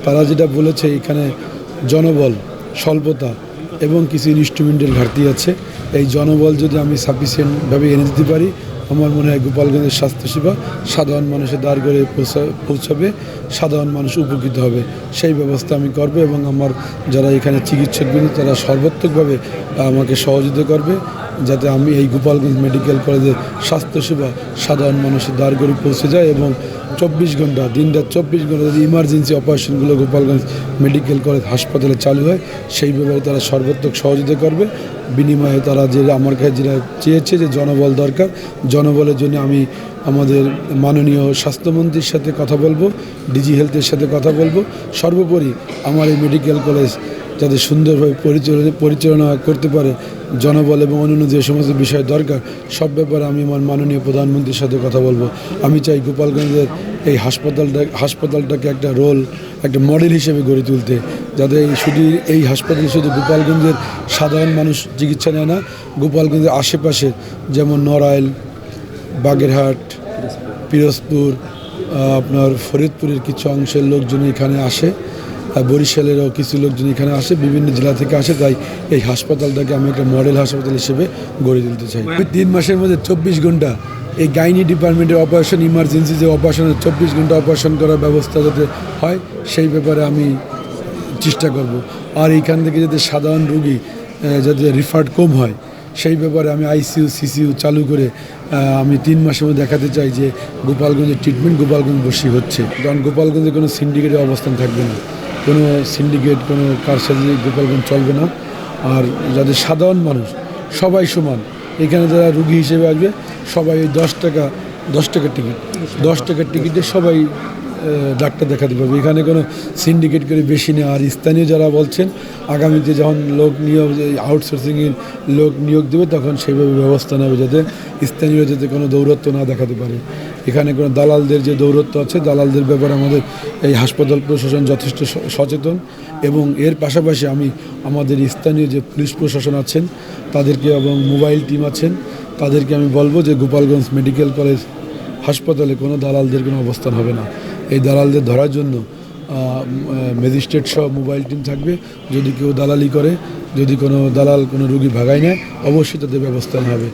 তারা যেটা বলেছে এখানে জনবল স্বল্পতা এবং কিছু ইনস্ট্রুমেন্টের ঘাটতি আছে। এই জনবল যদি আমি সাফিসিয়েন্টভাবে এনে দিতে পারি, আমার মনে হয় গোপালগঞ্জের স্বাস্থ্যসেবা সাধারণ মানুষের দ্বার করে পৌঁছাবে, সাধারণ মানুষ উপকৃত হবে। সেই ব্যবস্থা আমি করব এবং আমার যারা এখানে চিকিৎসকবৃন্দ তারা সর্বাত্মকভাবে আমাকে সহযোগিতা করবে, যাতে আমি এই গোপালগঞ্জ মেডিকেল কলেজের স্বাস্থ্যসেবা সাধারণ মানুষের দ্বার করে পৌঁছে যায় এবং 24 ঘন্টা দিনরাত 24 ঘন্টা যদি ইমার্জেন্সি অপারেশনগুলো গোপালগঞ্জ মেডিকেল কলেজ হাসপাতালে চালু হয়, সেই ব্যাপারে তারা সর্বাত্মক সহযোগিতা করবে। বিনিময়ে তারা যে আমার কাছে যেটা চেয়েছে যে জনবল দরকার, জনবলের জন্য আমি আমাদের মাননীয় স্বাস্থ্যমন্ত্রীর সাথে কথা বলবো, ডিজি হেলথের সাথে কথা বলবো। সর্বোপরি আমার এই মেডিকেল কলেজ যাতে সুন্দরভাবে পরিচালনা করতে পারে, জনবল এবং অন্যান্য যে সমস্ত বিষয় দরকার সব ব্যাপারে আমি আমার মাননীয় প্রধানমন্ত্রীর সাথে কথা বলবো। আমি চাই গোপালগঞ্জের এই হাসপাতালটাকে একটা মডেল হিসেবে গড়ে তুলতে, যাতে এই হাসপাতালে শুধু গোপালগঞ্জের সাধারণ মানুষ চিকিৎসা নেয় না, গোপালগঞ্জের আশেপাশে যেমন নড়াইল, বাগেরহাট, পিরোজপুর, আপনার ফরিদপুরের কিছু অংশের লোকজন এখানে আসে, বরিশালেরও কিছু লোকজন এখানে আসে, বিভিন্ন জেলা থেকে আসে। তাই এই হাসপাতালটাকে আমি একটা মডেল হাসপাতাল হিসেবে গড়ে তুলতে চাই। 3 মাসের মধ্যে 24 ঘন্টা এই গাইনি ডিপার্টমেন্টের অপারেশন, ইমার্জেন্সি যে অপারেশনের 24 ঘন্টা অপারেশন করার ব্যবস্থা যাতে হয় সেই ব্যাপারে আমি চেষ্টা করব। আর এইখান থেকে যাতে সাধারণ রোগী যাতে রিফার্ড কম হয় সেই ব্যাপারে আমি আইসিইউ সিসিইউ চালু করে আমি 3 মাসের মধ্যে দেখাতে চাই যে গোপালগঞ্জের ট্রিটমেন্ট গোপালগঞ্জ বসি হচ্ছে। কারণ গোপালগঞ্জে কোনো সিন্ডিকেটের অবস্থান থাকবে না, কোনো সিন্ডিকেট কোনো কারসাজি গোপালগঞ্জ চলবে না। আর যাদের সাধারণ মানুষ সবাই সমান, এখানে যারা রুগী হিসেবে আসবে সবাই ওই 10 টাকার টিকিটে সবাই ডাক্তার দেখাতে পারবে। এখানে কোনো সিন্ডিকেট করে বেশি নেই। আর স্থানীয় যারা বলছেন আগামীতে যখন আউটসোর্সিংয়ের লোক নিয়োগ দেবে তখন সেইভাবে ব্যবস্থা নেবে যাতে স্থানীয় যাতে কোনো দৌরত্ব না দেখাতে পারে। এখানে কোনো দালালদের যে দৌরত্ব আছে, দালালদের ব্যাপারে আমাদের এই হাসপাতাল প্রশাসন যথেষ্ট সচেতন এবং এর পাশাপাশি আমি আমাদের স্থানীয় যে পুলিশ প্রশাসন আছেন তাদেরকে এবং মোবাইল টিম আছেন তাদেরকে আমি বলবো যে গোপালগঞ্জ মেডিকেল কলেজ হাসপাতালে কোনো দালালদের কোনো অবস্থান হবে না। এই দালালদের ধরার জন্য ম্যাজিস্ট্রেট সহ মোবাইল টিম থাকবে। যদি কেউ দালালি করে, যদি কোনো দালাল কোনো রুগী ভাগায় নেয় অবশ্যই তাদের ব্যবস্থা নেওয়া হবে।